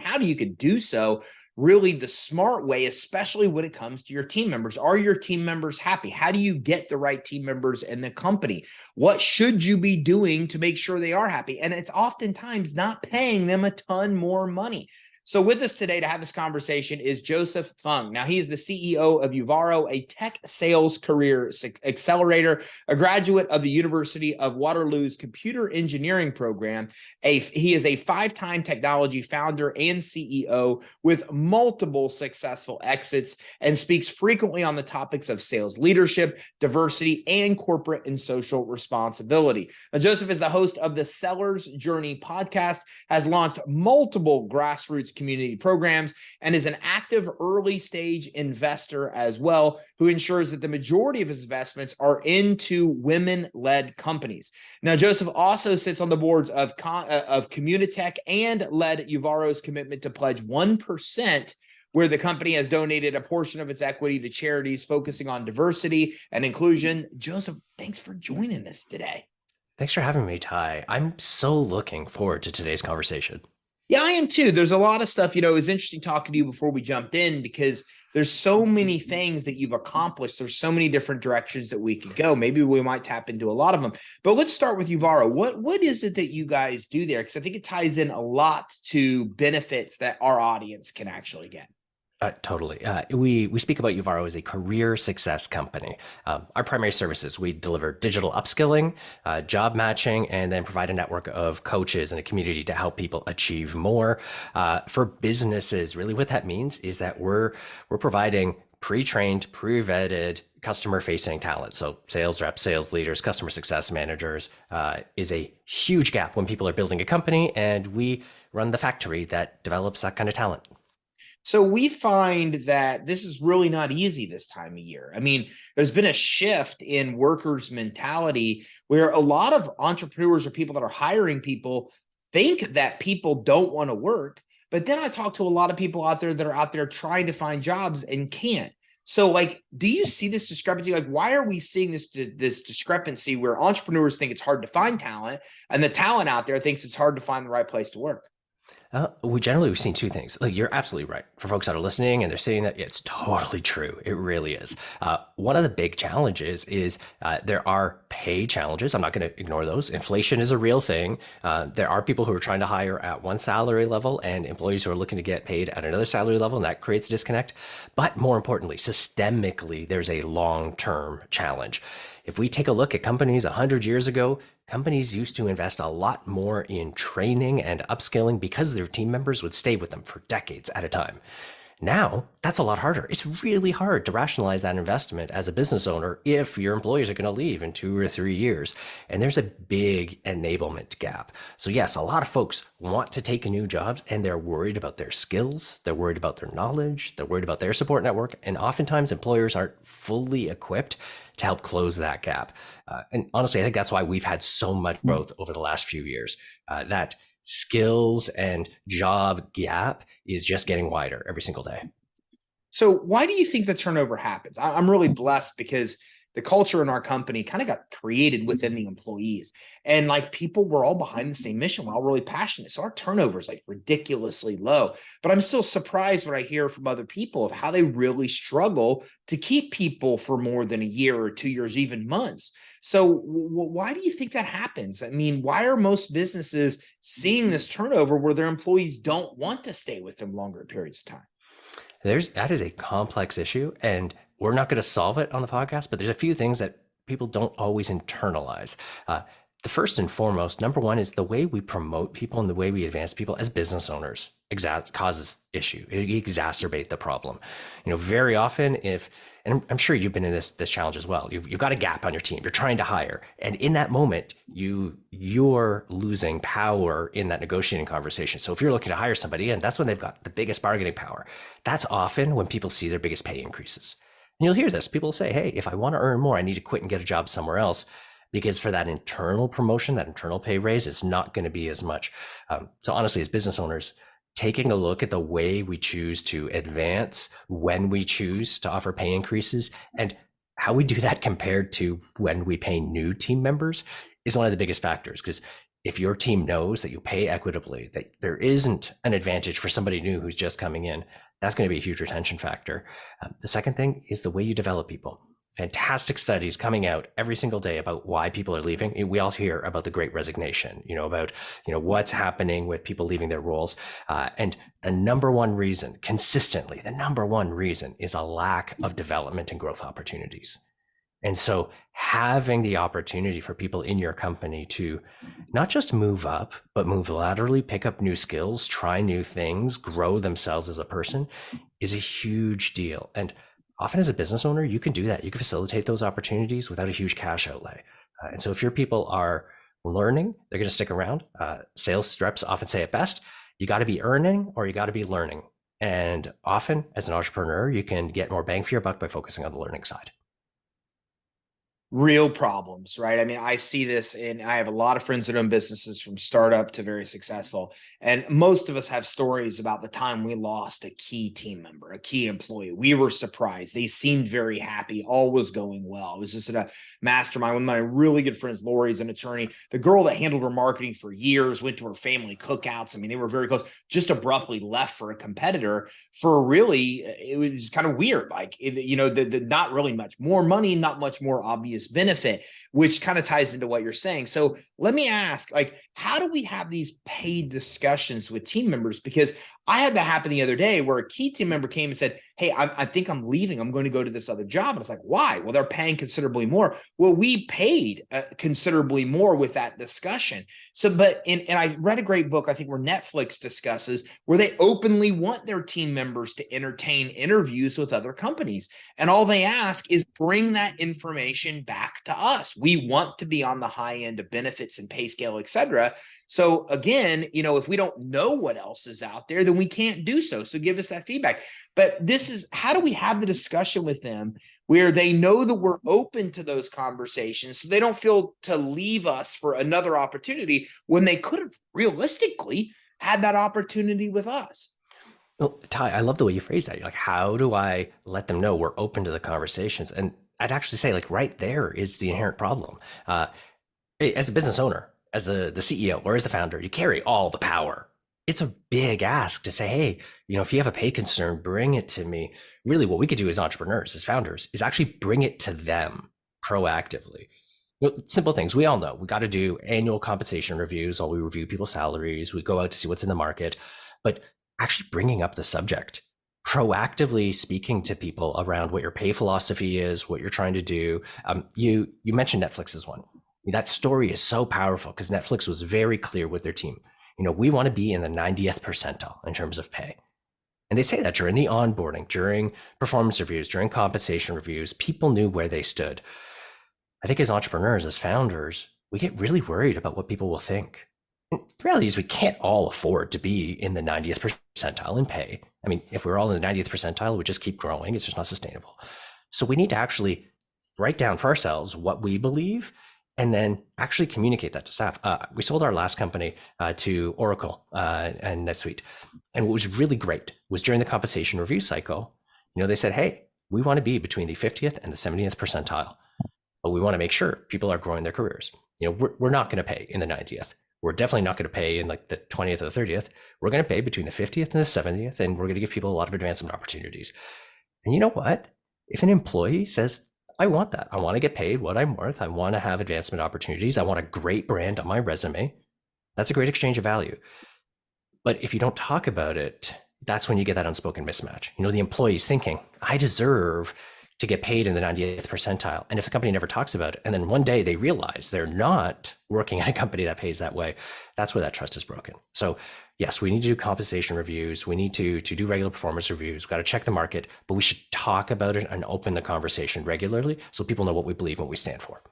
how do you could do so really the smart way, especially when it comes to your team members. Are your team members happy? How do you get the right team members in the company? What should you be doing to make sure they are happy? And it's oftentimes not paying them a ton more money. So with us today to have this conversation is Joseph Fung. Now, he is the CEO of Uvaro, a tech sales career accelerator, a graduate of the University of Waterloo's computer engineering program. He is a five-time technology founder and CEO with multiple successful exits and speaks frequently on the topics of sales leadership, diversity, and corporate and social responsibility. Now, Joseph is the host of the Seller's Journey podcast, has launched multiple grassroots community programs, and is an active early stage investor as well, who ensures that the majority of his investments are into women-led companies. Now, Joseph also sits on the boards of Communitech and led Uvaro's commitment to pledge 1%, where the company has donated a portion of its equity to charities focusing on diversity and inclusion. Joseph, thanks for joining us today. Thanks for having me, Ty. I'm so looking forward to today's conversation. Yeah, I am too. There's a lot of stuff, it was interesting talking to you before we jumped in because there's so many things that you've accomplished. There's so many different directions that we could go. Maybe we might tap into a lot of them. But let's start with Uvaro. What is it that you guys do there? Because I think it ties in a lot to benefits that our audience can actually get. Totally. We speak about Uvaro as a career success company. Our primary services, we deliver digital upskilling, job matching, and then provide a network of coaches and a community to help people achieve more. For businesses, really what that means is that we're providing pre-trained, pre-vetted, customer-facing talent. So sales reps, sales leaders, customer success managers is a huge gap when people are building a company, and we run the factory that develops that kind of talent. So we find that this is really not easy this time of year. I mean, there's been a shift in workers' mentality where a lot of entrepreneurs or people that are hiring people think that people don't want to work. But then I talk to a lot of people out there that are out there trying to find jobs and can't. So do you see this discrepancy? Why are we seeing this discrepancy where entrepreneurs think it's hard to find talent and the talent out there thinks it's hard to find the right place to work? We've seen two things. You're absolutely right. For folks that are listening and they're saying that, it's totally true. It really is. One of the big challenges is there are pay challenges. I'm not going to ignore those. Inflation is a real thing. There are people who are trying to hire at one salary level and employees who are looking to get paid at another salary level, and that creates a disconnect. But more importantly, systemically, there's a long-term challenge. If we take a look at companies 100 years ago, companies used to invest a lot more in training and upskilling because their team members would stay with them for decades at a time. Now, that's a lot harder. It's really hard to rationalize that investment as a business owner if your employees are going to leave in 2 or 3 years. And there's a big enablement gap. So yes, a lot of folks want to take new jobs and they're worried about their skills. They're worried about their knowledge. They're worried about their support network. And oftentimes employers aren't fully equipped to help close that gap. And honestly, I think that's why we've had so much growth over the last few years. That skills and job gap is just getting wider every single day. So why do you think the turnover happens? I'm really blessed because the culture in our company kind of got created within the employees, and people were all behind the same mission. We're all really passionate. So our turnover is ridiculously low, but I'm still surprised when I hear from other people of how they really struggle to keep people for more than a year or 2 years, even months. So why do you think that happens? I mean, why are most businesses seeing this turnover where their employees don't want to stay with them longer periods of time? That is a complex issue, and we're not going to solve it on the podcast, but there's a few things that people don't always internalize. The first and foremost, number one, is the way we promote people and the way we advance people as business owners causes issue. It exacerbates the problem. Very often and I'm sure you've been in this challenge as well. You've got a gap on your team. You're trying to hire. And in that moment, you're losing power in that negotiating conversation. So if you're looking to hire somebody, and that's when they've got the biggest bargaining power, that's often when people see their biggest pay increases. And you'll hear this. People say, hey, if I want to earn more, I need to quit and get a job somewhere else. Because for that internal promotion, that internal pay raise, it's not going to be as much. So honestly, as business owners, taking a look at the way we choose to advance, when we choose to offer pay increases, and how we do that compared to when we pay new team members is one of the biggest factors. Because if your team knows that you pay equitably, that there isn't an advantage for somebody new who's just coming in, that's going to be a huge retention factor. The second thing is the way you develop people. Fantastic studies coming out every single day about why people are leaving. We all hear about the Great Resignation, about what's happening with people leaving their roles, and the number one reason, consistently, the number one reason is a lack of development and growth opportunities. And so having the opportunity for people in your company to not just move up, but move laterally, pick up new skills, try new things, grow themselves as a person is a huge deal. And often as a business owner, you can do that. You can facilitate those opportunities without a huge cash outlay. And so if your people are learning, they're going to stick around. Sales reps often say it best, you got to be earning or you got to be learning. And often as an entrepreneur, you can get more bang for your buck by focusing on the learning side. Real problems, right? I mean, I see this, and I have a lot of friends that own businesses from startup to very successful. And most of us have stories about the time we lost a key team member, a key employee. We were surprised. They seemed very happy. All was going well. I was just at a mastermind. One of my really good friends, Lori's an attorney. The girl that handled her marketing for years went to her family cookouts. I mean, they were very close, just abruptly left for a competitor for really, it was kind of weird. Like, the not really much more money, not much more obvious benefit, which kind of ties into what you're saying. So let me ask, like, how do we have these paid discussions with team members? Because I had that happen the other day where a key team member came and said, hey, I think I'm leaving. I'm going to go to this other job. And it's like, why? Well, they're paying considerably more. Well, we paid considerably more with that discussion. So, and I read a great book, I think, where Netflix discusses where they openly want their team members to entertain interviews with other companies. And all they ask is bring that information back to us. We want to be on the high end of benefits and pay scale, et cetera. So again, if we don't know what else is out there, then we can't do so. So give us that feedback. But this is, how do we have the discussion with them where they know that we're open to those conversations so they don't feel to leave us for another opportunity when they could have realistically had that opportunity with us? Well, Ty, I love the way you phrase that. You're like, how do I let them know we're open to the conversations? And I'd actually say, like, right there is the inherent problem. As a business owner, as the CEO or as the founder, you carry all the power. It's a big ask to say, hey, if you have a pay concern, bring it to me. Really, what we could do as entrepreneurs, as founders, is actually bring it to them proactively. Simple things. We all know we got to do annual compensation reviews, while we review people's salaries. We go out to see what's in the market, but actually bringing up the subject, proactively speaking to people around what your pay philosophy is, what you're trying to do. You mentioned Netflix as one. That story is so powerful because Netflix was very clear with their team. We want to be in the 90th percentile in terms of pay. And they say that during the onboarding, during performance reviews, during compensation reviews, people knew where they stood. I think as entrepreneurs, as founders, we get really worried about what people will think. And the reality is we can't all afford to be in the 90th percentile in pay. I mean, if we're all in the 90th percentile, we just keep growing. It's just not sustainable. So we need to actually write down for ourselves what we believe and then actually communicate that to staff. We sold our last company to Oracle and NetSuite. And what was really great was during the compensation review cycle, they said, hey, we want to be between the 50th and the 70th percentile, but we want to make sure people are growing their careers. We're not going to pay in the 90th. We're definitely not going to pay in like the 20th or the 30th. We're going to pay between the 50th and the 70th, and we're going to give people a lot of advancement opportunities. And you know what? If an employee says, I want that. I want to get paid what I'm worth. I want to have advancement opportunities. I want a great brand on my resume. That's a great exchange of value. But if you don't talk about it, that's when you get that unspoken mismatch. The employee's thinking, I deserve to get paid in the 90th percentile. And if the company never talks about it, and then one day they realize they're not working at a company that pays that way, that's where that trust is broken. So yes, we need to do compensation reviews. We need to do regular performance reviews. We've got to check the market, but we should talk about it and open the conversation regularly so people know what we believe and what we stand for.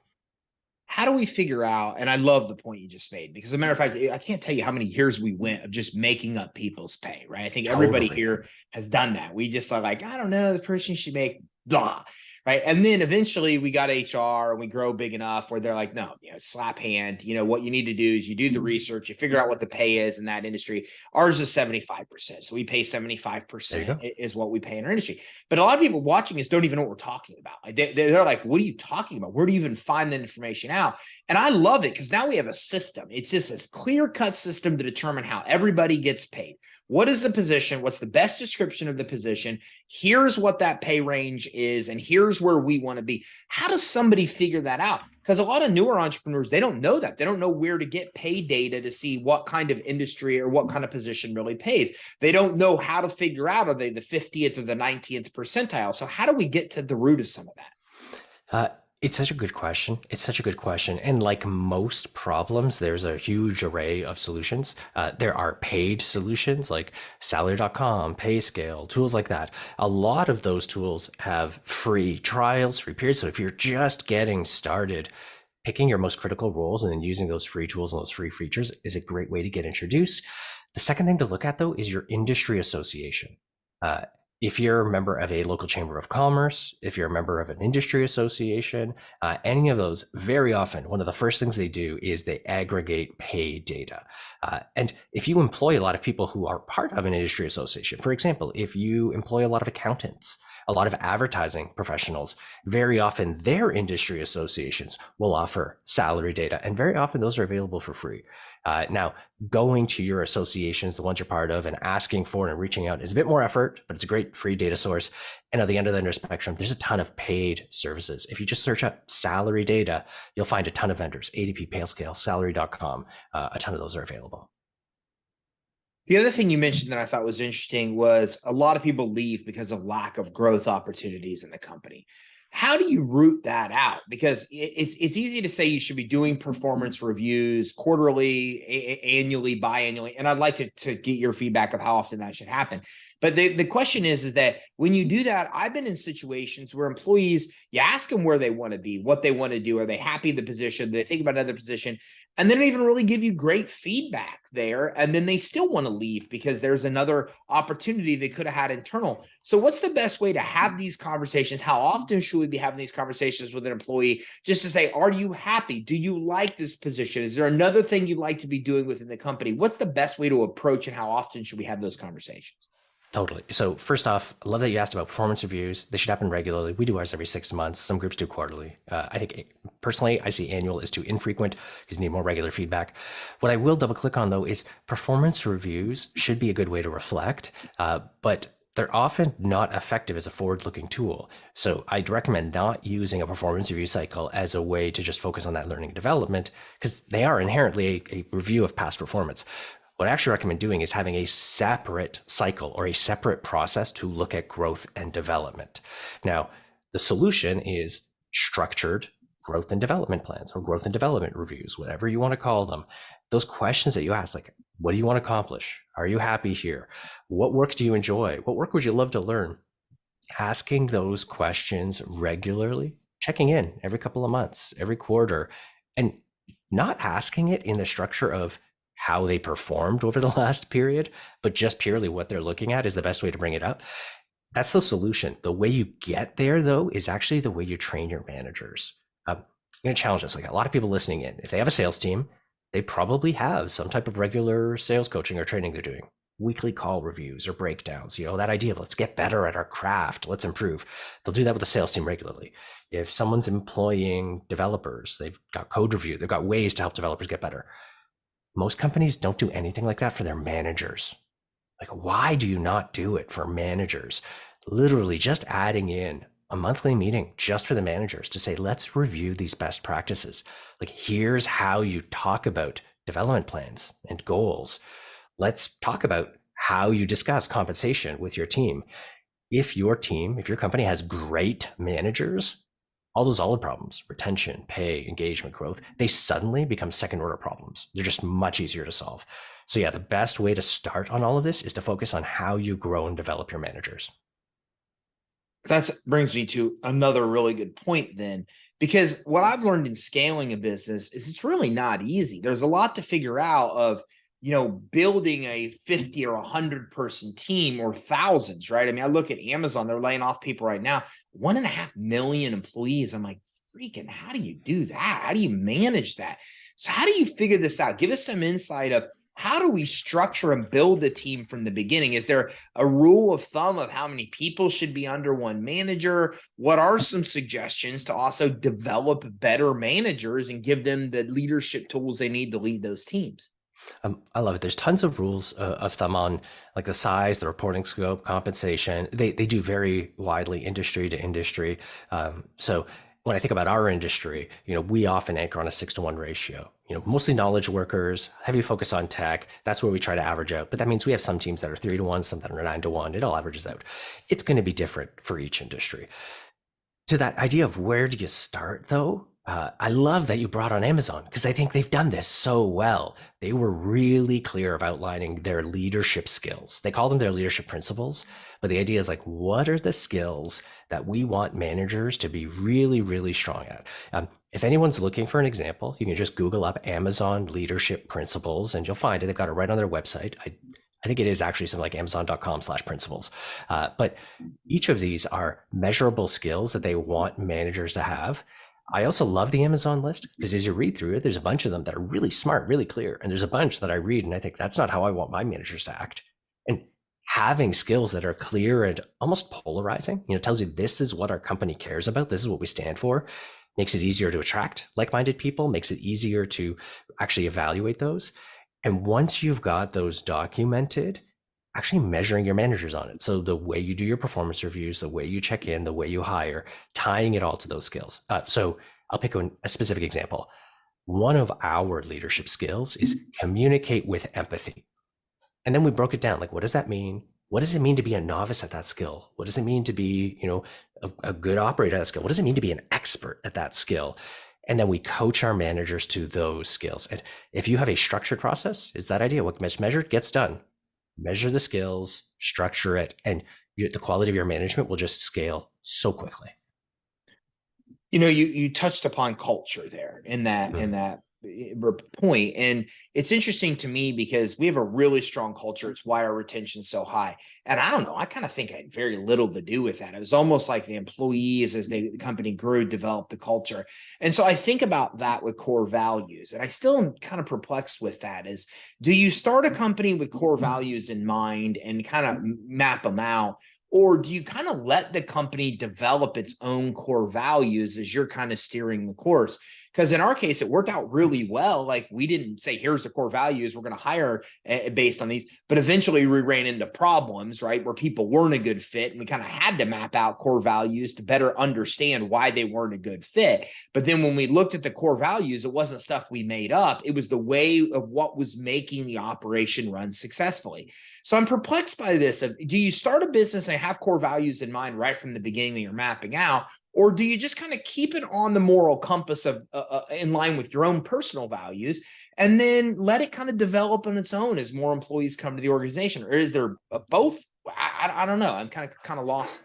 How do we figure out, and I love the point you just made, because as a matter of fact, I can't tell you how many years we went of just making up people's pay, right? I think everybody here has done that. We just are like, I don't know, the person should make blah. Right. And then eventually we got HR and we grow big enough where they're like, no, slap hand, what you need to do is you do the research, you figure out what the pay is in that industry. Ours is 75%. So we pay 75% is what we pay in our industry. But a lot of people watching us don't even know what we're talking about. Like they're like, what are you talking about? Where do you even find that information out? And I love it because now we have a system. It's just this clear-cut system to determine how everybody gets paid. What is the position? What's the best description of the position? Here's what that pay range is, and here's where we want to be. How does somebody figure that out? Because a lot of newer entrepreneurs, they don't know that. They don't know where to get pay data to see what kind of industry or what kind of position really pays. They don't know how to figure out, are they the 50th or the 90th percentile? So how do we get to the root of some of that? It's such a good question. And like most problems, there's a huge array of solutions. There are paid solutions like salary.com, PayScale, tools like that. A lot of those tools have free trials, free periods. So if you're just getting started, picking your most critical roles and then using those free tools and those free features is a great way to get introduced. The second thing to look at, though, is your industry association. If you're a member of a local chamber of commerce, if you're a member of an industry association, any of those, very often, one of the first things they do is they aggregate pay data. And if you employ a lot of people who are part of an industry association, for example, if you employ a lot of accountants, a lot of advertising professionals, very often their industry associations will offer salary data, and very often those are available for free. Now, going to your associations, the ones you're part of, and asking for and reaching out is a bit more effort, but it's a great free data source. And at the end of the spectrum, there's a ton of paid services. If you just search up salary data, you'll find a ton of vendors, ADP, PayScale, salary.com, a ton of those are available. The other thing you mentioned that I thought was interesting was a lot of people leave because of lack of growth opportunities in the company. How do you root that out? Because it's easy to say you should be doing performance reviews quarterly, annually, biannually, and I'd like to get your feedback of how often that should happen. But the question is that when you do that, I've been in situations where employees, you ask them where they want to be, what they want to do, are they happy in the position, do they think about another position, and they don't even really give you great feedback there. And then they still want to leave because there's another opportunity they could have had internal. So what's the best way to have these conversations? How often should we be having these conversations with an employee just to say, are you happy? Do you like this position? Is there another thing you'd like to be doing within the company? What's the best way to approach and how often should we have those conversations? Totally. So first off, I love that you asked about performance reviews. They should happen regularly. We do ours every 6 months. Some groups do quarterly. I think personally, I see annual is too infrequent because you need more regular feedback. What I will double click on though is performance reviews should be a good way to reflect, but they're often not effective as a forward-looking tool. So I'd recommend not using a performance review cycle as a way to just focus on that learning and development because they are inherently a review of past performance. What I actually recommend doing is having a separate cycle or a separate process to look at growth and development. Now, the solution is structured growth and development plans or growth and development reviews, whatever you want to call them. Those questions that you ask, like, what do you want to accomplish? Are you happy here? What work do you enjoy? What work would you love to learn? Asking those questions regularly, checking in every couple of months, every quarter, and not asking it in the structure of how they performed over the last period, but just purely what they're looking at is the best way to bring it up. That's the solution. The way you get there, though, is actually the way you train your managers. I'm going to challenge this. Like a lot of people listening in, if they have a sales team, they probably have some type of regular sales coaching or training they're doing, weekly call reviews or breakdowns, that idea of let's get better at our craft, let's improve. They'll do that with the sales team regularly. If someone's employing developers, they've got code review, they've got ways to help developers get better. Most companies don't do anything like that for their managers. Like, why do you not do it for managers? Literally just adding in a monthly meeting just for the managers to say, let's review these best practices. Like, here's how you talk about development plans and goals. Let's talk about how you discuss compensation with your team. If your company has great managers, all those other problems, retention, pay, engagement, growth, they suddenly become second order problems. They're just much easier to solve. So yeah, the best way to start on all of this is to focus on how you grow and develop your managers. That brings me to another really good point then, because what I've learned in scaling a business is it's really not easy. There's a lot to figure out of, building a 50 or 100 person team or thousands, right? I mean, I look at Amazon, they're laying off people right now, 1.5 million employees. I'm like, freaking, how do you do that? How do you manage that? So how do you figure this out? Give us some insight of how do we structure and build a team from the beginning? Is there a rule of thumb of how many people should be under one manager? What are some suggestions to also develop better managers and give them the leadership tools they need to lead those teams? I love it. There's tons of rules of thumb on like the size, the reporting scope, compensation. They do vary widely industry to industry. So when I think about our industry, we often anchor on a 6-to-1 ratio. Mostly knowledge workers, heavy focus on tech. That's where we try to average out. But that means we have some teams that are 3-to-1, some that are 9-to-1. It all averages out. It's going to be different for each industry. To that idea of where do you start, though? I love that you brought on Amazon because I think they've done this so well. They were really clear of outlining their leadership skills. They call them their leadership principles, but the idea is like, what are the skills that we want managers to be really, really strong at? If anyone's looking for an example, you can just Google up Amazon leadership principles and you'll find it. They've got it right on their website. I think it is actually something like amazon.com/principles. But each of these are measurable skills that they want managers to have. I also love the Amazon list because as you read through it, there's a bunch of them that are really smart, really clear. And there's a bunch that I read and I think that's not how I want my managers to act. And having skills that are clear and almost polarizing, tells you this is what our company cares about. This is what we stand for. Makes it easier to attract like-minded people, makes it easier to actually evaluate those. And once you've got those documented, actually measuring your managers on it. So the way you do your performance reviews, the way you check in, the way you hire, tying it all to those skills. So I'll pick a specific example. One of our leadership skills is communicate with empathy. And then we broke it down. Like, what does that mean? What does it mean to be a novice at that skill? What does it mean to be, a good operator at that skill? What does it mean to be an expert at that skill? And then we coach our managers to those skills. And if you have a structured process, it's that idea. What gets measured gets done. Measure the skills, structure it, and the quality of your management will just scale so quickly. You touched upon culture there in that point, and it's interesting to me because we have a really strong culture. It's why our retention's so high. And I don't know, I kind of think I had very little to do with that. It was almost like the employees, as the company grew, developed the culture. And so I think about that with core values, and I still am kind of perplexed with that. Is, do you start a company with core values in mind and kind of map them out? Or do you kind of let the company develop its own core values as you're kind of steering the course? Because in our case, it worked out really well. Like, we didn't say, here's the core values, we're going to hire based on these. But eventually we ran into problems, right, where people weren't a good fit. And we kind of had to map out core values to better understand why they weren't a good fit. But then when we looked at the core values, it wasn't stuff we made up. It was the way of what was making the operation run successfully. So I'm perplexed by this. Do you start a business and have core values in mind right from the beginning that you're mapping out? Or do you just kind of keep it on the moral compass of in line with your own personal values and then let it kind of develop on its own as more employees come to the organization? Or is there both? I don't know. I'm kind of lost.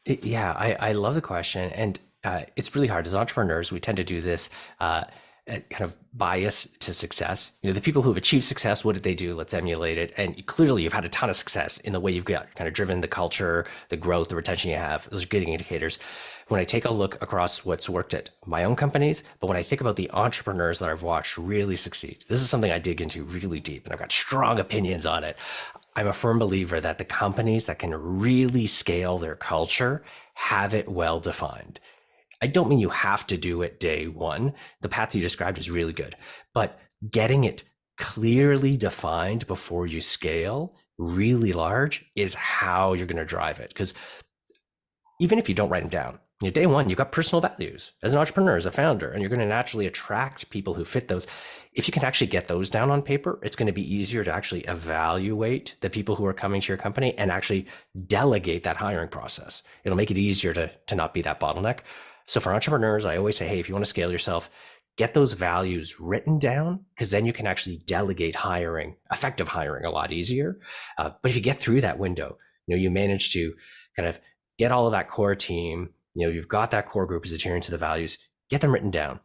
Yeah, I love the question. And it's really hard. As entrepreneurs, we tend to do this kind of bias to success. The people who have achieved success, what did they do? Let's emulate it. And clearly you've had a ton of success in the way you've got kind of driven the culture, the growth, the retention you have. Those are good indicators. When I take a look across what's worked at my own companies, but when I think about the entrepreneurs that I've watched really succeed, this is something I dig into really deep and I've got strong opinions on it. I'm a firm believer that the companies that can really scale their culture have it well defined. I don't mean you have to do it day one. The path you described is really good, but getting it clearly defined before you scale really large is how you're going to drive it. Because even if you don't write them down, day one, you've got personal values as an entrepreneur, as a founder, and you're going to naturally attract people who fit those. If you can actually get those down on paper, it's going to be easier to actually evaluate the people who are coming to your company and actually delegate that hiring process. It'll make it easier to not be that bottleneck. So for entrepreneurs, I always say, hey, if you want to scale yourself, get those values written down, because then you can actually delegate hiring, effective hiring, a lot easier. But if you get through that window, you manage to kind of get all of that core team, you've got that core group as adhering to the values, get them written down.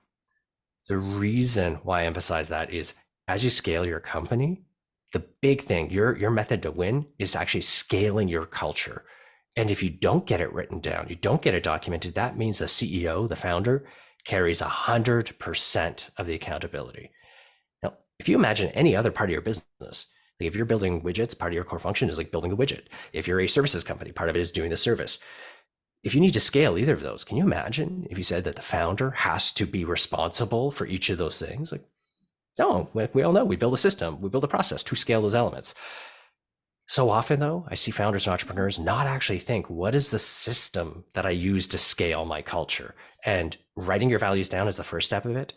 The reason why I emphasize that is as you scale your company, The big thing, your method to win is actually scaling your culture. And if you don't get it written down, you don't get it documented, that means the CEO, the founder, carries 100% of the accountability. Now, if you imagine any other part of your business, like if you're building widgets, part of your core function is like building the widget. If you're a services company, part of it is doing the service. If you need to scale either of those, can you imagine if you said that the founder has to be responsible for each of those things? Like, no, we all know we build a system, we build a process to scale those elements. So often, though, I see founders and entrepreneurs not actually think, what is the system that I use to scale my culture? And writing your values down is the first step of it.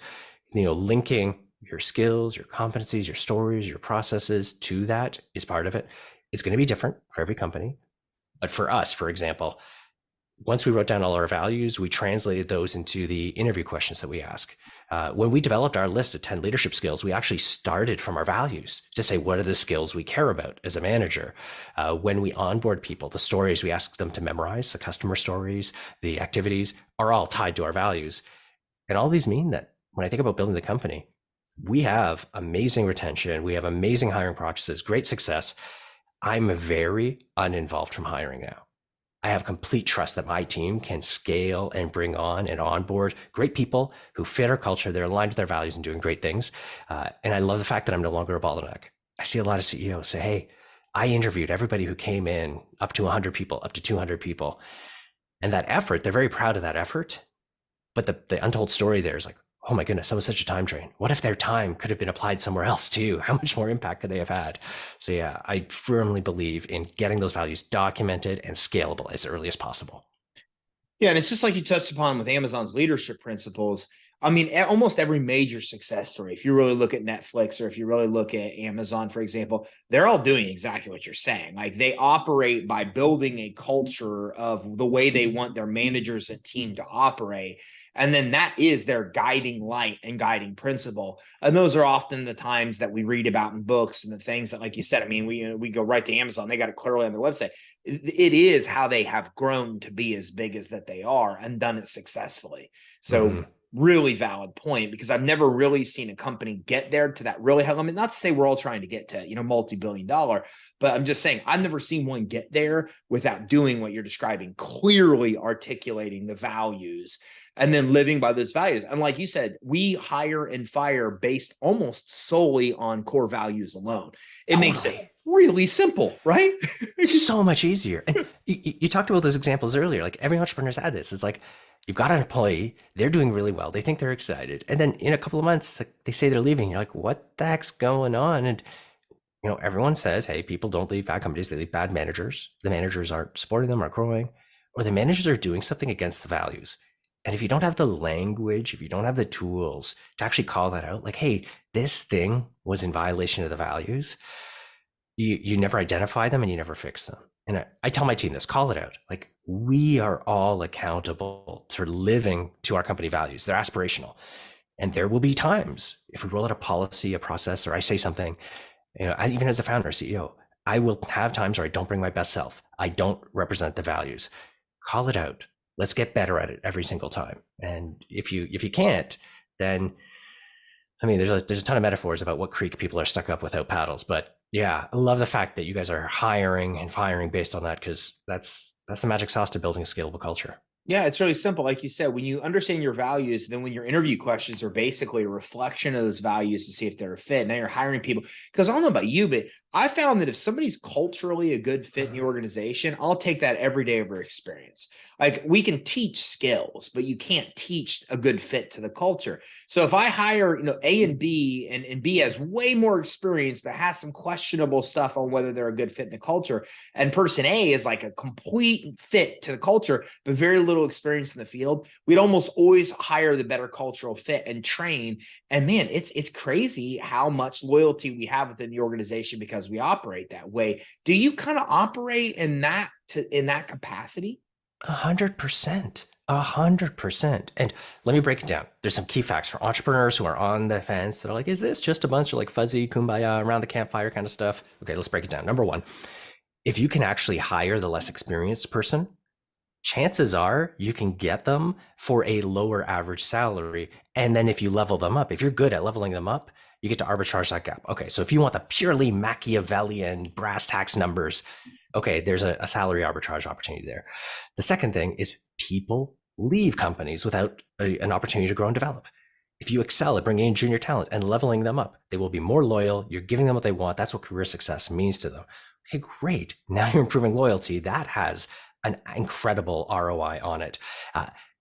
Linking your skills, your competencies, your stories, your processes to that is part of it. It's going to be different for every company. But for us, for example, once we wrote down all our values, we translated those into the interview questions that we ask. When we developed our list of 10 leadership skills, we actually started from our values to say, what are the skills we care about as a manager? When we onboard people, the stories we ask them to memorize, the customer stories, the activities are all tied to our values. And all these mean that when I think about building the company, we have amazing retention, we have amazing hiring practices, great success. I'm very uninvolved from hiring now. I have complete trust that my team can scale and bring on and onboard great people who fit our culture. They're aligned with their values and doing great things. And I love the fact that I'm no longer a bottleneck. I see a lot of CEOs say, hey, I interviewed everybody who came in, up to 100 people, up to 200 people. And that effort, they're very proud of that effort. But the untold story there is like, oh my goodness, that was such a time drain. What if their time could have been applied somewhere else too? How much more impact could they have had? So yeah, I firmly believe in getting those values documented and scalable as early as possible. Yeah, and it's just like you touched upon with Amazon's leadership principles. I mean, almost every major success story, if you really look at Netflix or if you really look at Amazon, for example, they're all doing exactly what you're saying. Like they operate by building a culture of the way they want their managers and team to operate. And then that is their guiding light and guiding principle. And those are often the times that we read about in books and the things that, like you said, I mean, we go right to Amazon. They got it clearly on their website. It is how they have grown to be as big as that they are and done it successfully. So really valid point, because I've never really seen a company get there to that really high limit. Not to say we're all trying to get to, multi-billion-dollar, but I'm just saying I've never seen one get there without doing what you're describing, clearly articulating the values and then living by those values. And like you said, we hire and fire based almost solely on core values alone. It makes it really simple, right? So much easier. And you talked about those examples earlier. Like every entrepreneur's had this. It's like, you've got an employee, they're doing really well. They think they're excited. And then in a couple of months, like, they say they're leaving. You're like, what the heck's going on? And, everyone says, hey, people don't leave bad companies. They leave bad managers. The managers aren't supporting them, aren't growing, or the managers are doing something against the values. And if you don't have the language, if you don't have the tools to actually call that out, like, hey, this thing was in violation of the values, you never identify them and you never fix them. And I tell my team this, call it out. Like, we are all accountable to living to our company values. They're aspirational. And there will be times if we roll out a policy, a process, or I say something, even as a founder, CEO, I will have times where I don't bring my best self. I don't represent the values. Call it out. Let's get better at it every single time. And if you can't, then, I mean, there's a ton of metaphors about what creek people are stuck up without paddles. But yeah, I love the fact that you guys are hiring and firing based on that, because that's the magic sauce to building a scalable culture. Yeah, it's really simple. Like you said, when you understand your values, then when your interview questions are basically a reflection of those values to see if they're a fit. Now you're hiring people, because I don't know about you, but I found that if somebody's culturally a good fit in the organization, I'll take that every day over experience. Like, we can teach skills, but you can't teach a good fit to the culture. So if I hire, A and B, and B has way more experience, but has some questionable stuff on whether they're a good fit in the culture, and person A is like a complete fit to the culture, but very little experience in the field, we'd almost always hire the better cultural fit and train. And man, it's crazy how much loyalty we have within the organization because we operate that way. Do you kind of operate in that capacity? 100%. 100%. And let me break it down. There's some key facts for entrepreneurs who are on the fence that are like, is this just a bunch of like fuzzy kumbaya around the campfire kind of stuff? Okay, let's break it down. Number one, if you can actually hire the less experienced person, chances are you can get them for a lower average salary. And then if you level them up, if you're good at leveling them up, you get to arbitrage that gap. Okay, so if you want the purely Machiavellian brass tacks numbers, okay, there's a salary arbitrage opportunity there. The second thing is people leave companies without an opportunity to grow and develop. If you excel at bringing in junior talent and leveling them up, they will be more loyal. You're giving them what they want. That's what career success means to them. Hey, great. Now you're improving loyalty. That has an incredible ROI on it.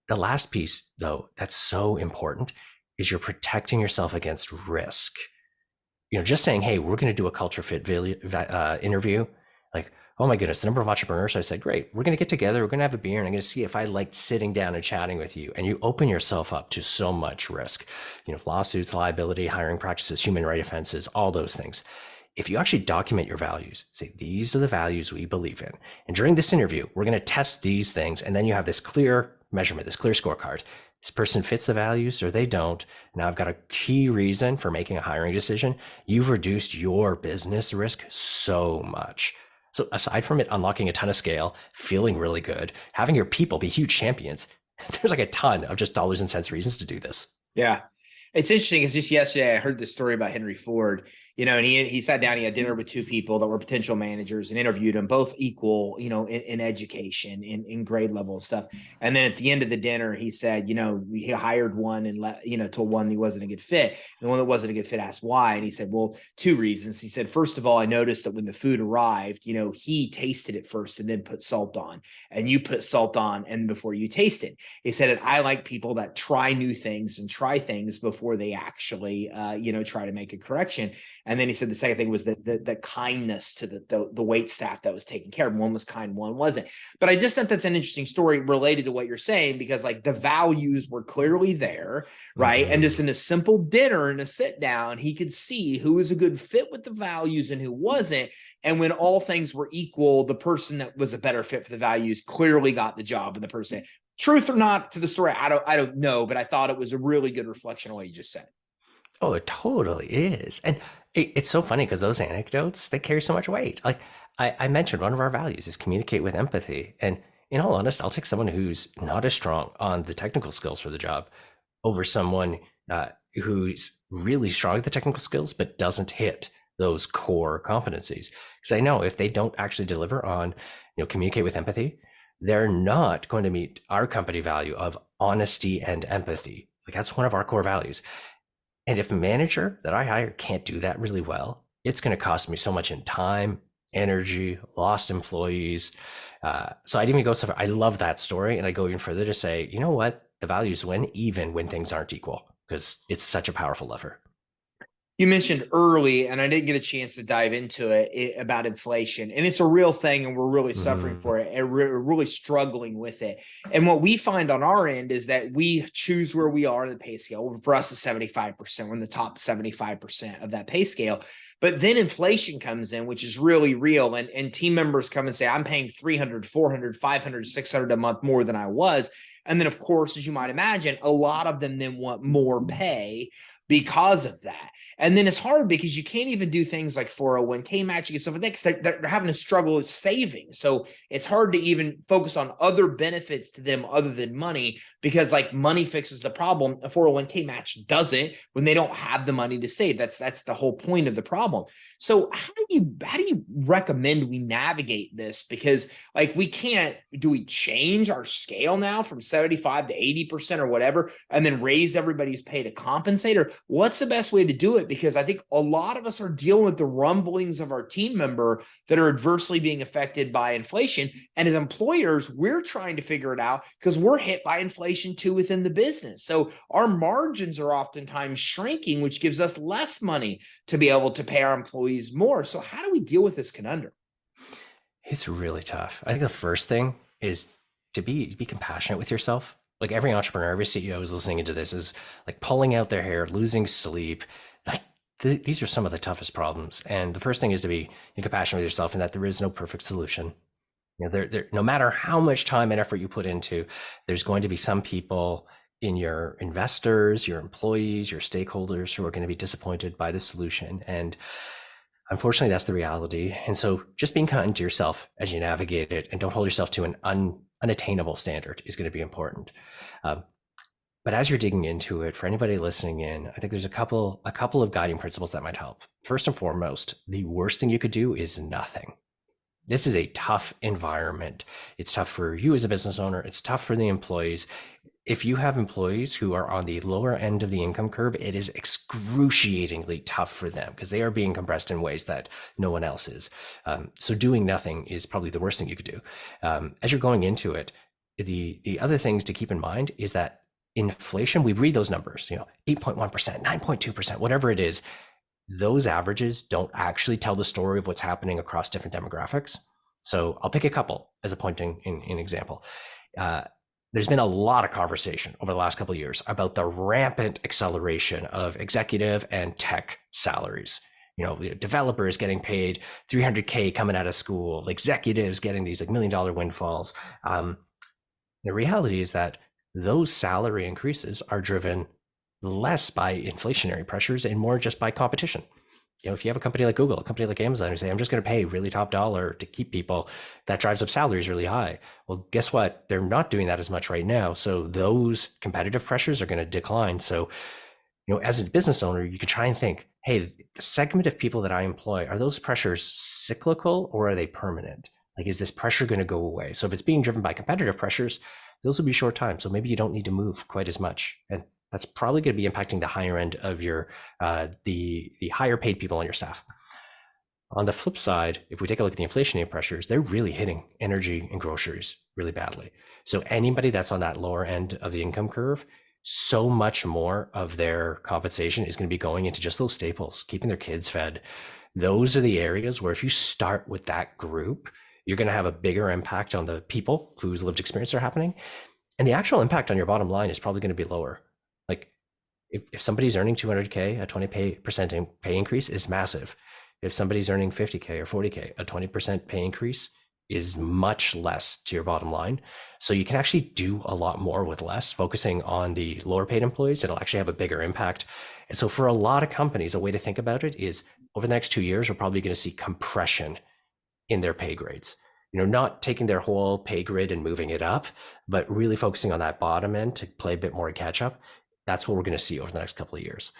The last piece, though, that's so important is you're protecting yourself against risk. Just saying, hey, we're going to do a culture fit interview. Like, oh my goodness, the number of entrepreneurs. I said, great, we're going to get together. We're going to have a beer and I'm going to see if I liked sitting down and chatting with you. And you open yourself up to so much risk, lawsuits, liability, hiring practices, human rights offenses, all those things. If you actually document your values, say, these are the values we believe in. And during this interview, we're going to test these things. And then you have this clear measurement, this clear scorecard. This person fits the values or they don't. Now I've got a key reason for making a hiring decision. You've reduced your business risk so much. So aside from it unlocking a ton of scale, feeling really good, having your people be huge champions, there's like a ton of just dollars and cents reasons to do this. Yeah. It's interesting. It's just yesterday I heard this story about Henry Ford, and he sat down, he had dinner with two people that were potential managers and interviewed them, both equal, in education, in grade level stuff. And then at the end of the dinner, he said, he hired one and told one he wasn't a good fit. And the one that wasn't a good fit asked why. And he said, well, two reasons. He said, first of all, I noticed that when the food arrived, he tasted it first and then put salt on, and you put salt on and before you taste it. He said, and I like people that try new things and try things before they actually, try to make a correction. And then he said the second thing was the kindness to the wait staff that was taking care of them. One was kind, one wasn't. But I just think that's an interesting story related to what you're saying, because like the values were clearly there, right? Mm-hmm. And just in a simple dinner and a sit down, he could see who was a good fit with the values and who wasn't. And when all things were equal, the person that was a better fit for the values clearly got the job, and the person, truth or not to the story, I don't know, but I thought it was a really good reflection of what you just said. Oh, it totally is. And it's so funny because those anecdotes, they carry so much weight. Like I mentioned, one of our values is communicate with empathy. And in all honesty, I'll take someone who's not as strong on the technical skills for the job over someone who's really strong at the technical skills, but doesn't hit those core competencies. Because I know if they don't actually deliver on, communicate with empathy, they're not going to meet our company value of honesty and empathy. Like that's one of our core values. And if a manager that I hire can't do that really well, it's going to cost me so much in time, energy, lost employees. So I'd even go so far. I love that story. And I go even further to say, you know what? The values win even when things aren't equal, because it's such a powerful lever. You mentioned early, and I didn't get a chance to dive into it, about inflation. And it's a real thing, and we're really suffering for it, and we're really struggling with it. And what we find on our end is that we choose where we are in the pay scale. For us, it's 75%. We're in the top 75% of that pay scale. But then inflation comes in, which is really real. And team members come and say, I'm paying 300, 400, 500, 600 a month more than I was. And then, of course, as you might imagine, a lot of them then want more pay because of that. And then it's hard because you can't even do things like 401k matching and stuff like that, because they're having to struggle with saving. So it's hard to even focus on other benefits to them other than money, because like money fixes the problem. A 401k match doesn't when they don't have the money to save. That's the whole point of the problem. So how do you recommend we navigate this? Because like do we change our scale now from 75 to 80% or whatever, and then raise everybody's pay to compensate? Or what's the best way to do it? Because I think a lot of us are dealing with the rumblings of our team member that are adversely being affected by inflation. And as employers, we're trying to figure it out because we're hit by inflation too within the business. So our margins are oftentimes shrinking, which gives us less money to be able to pay our employees more. So how do we deal with this conundrum? It's really tough. I think the first thing is to be compassionate with yourself. Like every entrepreneur, every CEO is listening into this is like pulling out their hair, losing sleep. Like these are some of the toughest problems. And the first thing is to be compassionate with yourself, and that there is no perfect solution. No matter how much time and effort you put into, there's going to be some people in your investors, your employees, your stakeholders who are going to be disappointed by the solution. And unfortunately, that's the reality. And so just being kind to yourself as you navigate it, and don't hold yourself to an an attainable standard is going to be important. Um, but as you're digging into it, for anybody listening in, I think there's a couple of guiding principles that might help. First and foremost, the worst thing you could do is nothing. This is a tough environment. It's tough for you as a business owner. It's tough for the employees. If you have employees who are on the lower end of the income curve, it is excruciatingly tough for them because they are being compressed in ways that no one else is. So doing nothing is probably the worst thing you could do. As you're going into it, the other things to keep in mind is that inflation, we read those numbers, 8.1%, 9.2%, whatever it is, those averages don't actually tell the story of what's happening across different demographics. So I'll pick a couple as a point in example. There's been a lot of conversation over the last couple of years about the rampant acceleration of executive and tech salaries. Developers getting paid $300K coming out of school, executives getting these $1 million windfalls. The reality is that those salary increases are driven less by inflationary pressures and more just by competition. If you have a company like Google, a company like Amazon, who say, I'm just going to pay really top dollar to keep people, that drives up salaries really high. Well, guess what? They're not doing that as much right now. So those competitive pressures are going to decline. So, as a business owner, you can try and think, hey, the segment of people that I employ, are those pressures cyclical or are they permanent? Is this pressure going to go away? So if it's being driven by competitive pressures, those will be short time. So maybe you don't need to move quite as much. And that's probably going to be impacting the higher end of your the higher paid people on your staff. On the flip side, if we take a look at the inflationary pressures, they're really hitting energy and groceries really badly. So anybody that's on that lower end of the income curve, so much more of their compensation is going to be going into just those staples, keeping their kids fed. Those are the areas where if you start with that group, you're going to have a bigger impact on the people whose lived experience are happening. And the actual impact on your bottom line is probably going to be lower. If somebody's earning 200K, a 20% pay increase is massive. If somebody's earning 50K or 40K, a 20% pay increase is much less to your bottom line. So you can actually do a lot more with less. Focusing on the lower paid employees, it'll actually have a bigger impact. And so for a lot of companies, a way to think about it is over the next 2 years, we're probably going to see compression in their pay grades. Not taking their whole pay grid and moving it up, but really focusing on that bottom end to play a bit more catch up. That's what we're going to see over the next couple of years.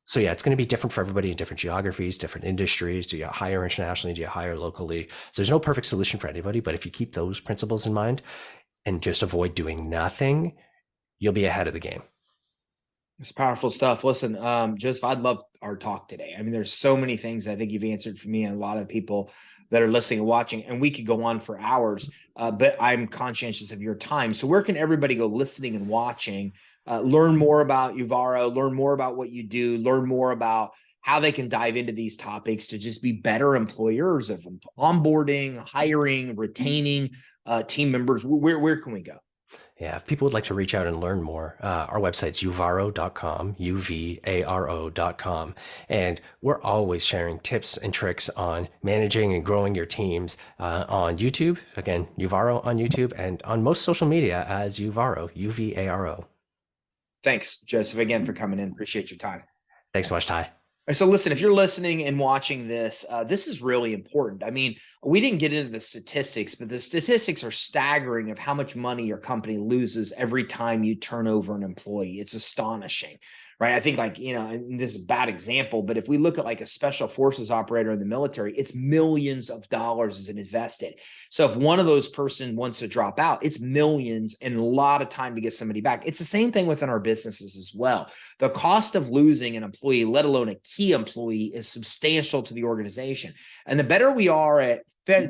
So yeah, it's going to be different for everybody in different geographies, different industries. Do you hire internationally? Do you hire locally? So there's no perfect solution for anybody, but if you keep those principles in mind and just avoid doing nothing, you'll be ahead of the game. It's powerful stuff. Listen, Joseph, I'd love our talk today. I mean, there's so many things I think you've answered for me and a lot of people that are listening and watching, and we could go on for hours, but I'm conscientious of your time. So where can everybody go listening and watching, learn more about Uvaro, learn more about what you do, learn more about how they can dive into these topics to just be better employers of onboarding, hiring, retaining team members? Where can we go? Yeah, if people would like to reach out and learn more, our website's uvaro.com, uvaro.com. And we're always sharing tips and tricks on managing and growing your teams on YouTube. Again, Uvaro on YouTube, and on most social media as Uvaro, Uvaro. Thanks, Joseph, again for coming in. Appreciate your time. Thanks so much, Ty. So listen, if you're listening and watching this, this is really important. I mean, we didn't get into the statistics, but the statistics are staggering of how much money your company loses every time you turn over an employee. It's astonishing, right? I think and this is a bad example, but if we look at a special forces operator in the military, it's millions of dollars is invested. So if one of those person wants to drop out, it's millions and a lot of time to get somebody back. It's the same thing within our businesses as well. The cost of losing an employee, let alone a key employee, is substantial to the organization. And the better we are at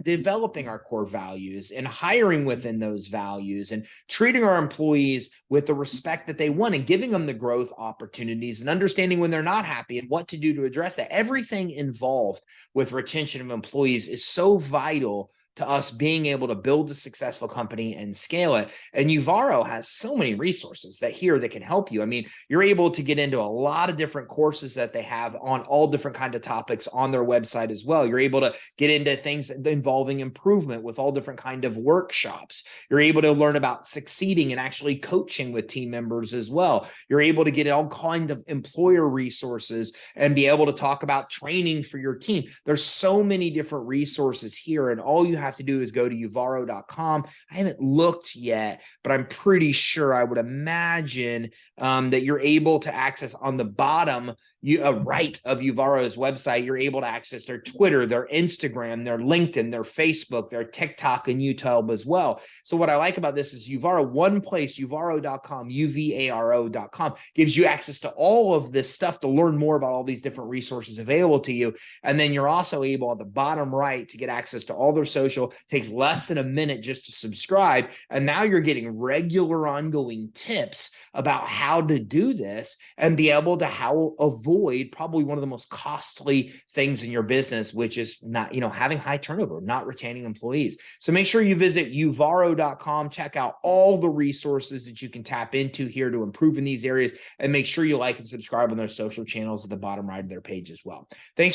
developing our core values and hiring within those values and treating our employees with the respect that they want and giving them the growth opportunities and understanding when they're not happy and what to do to address that. Everything involved with retention of employees is so vital to us being able to build a successful company and scale it. And Uvaro has so many resources that can help you. I mean, you're able to get into a lot of different courses that they have on all different kinds of topics on their website as well. You're able to get into things involving improvement with all different kinds of workshops. You're able to learn about succeeding and actually coaching with team members as well. You're able to get all kinds of employer resources and be able to talk about training for your team. There's so many different resources here, and all you have to do is go to uvaro.com. I haven't looked yet, but I'm pretty sure, I would imagine that you're able to access on the bottom right of Uvaro's website. You're able to access their Twitter, their Instagram, their LinkedIn, their Facebook, their TikTok, and YouTube as well. So what I like about this is Uvaro, one place, uvaro.com, uvaro.com, gives you access to all of this stuff to learn more about all these different resources available to you. And then you're also able at the bottom right to get access to all their social. It takes less than a minute just to subscribe. And now you're getting regular ongoing tips about how to do this and be able to avoid probably one of the most costly things in your business, which is not, having high turnover, not retaining employees. So make sure you visit uvaro.com, check out all the resources that you can tap into here to improve in these areas, and make sure you like and subscribe on their social channels at the bottom right of their page as well. Thanks.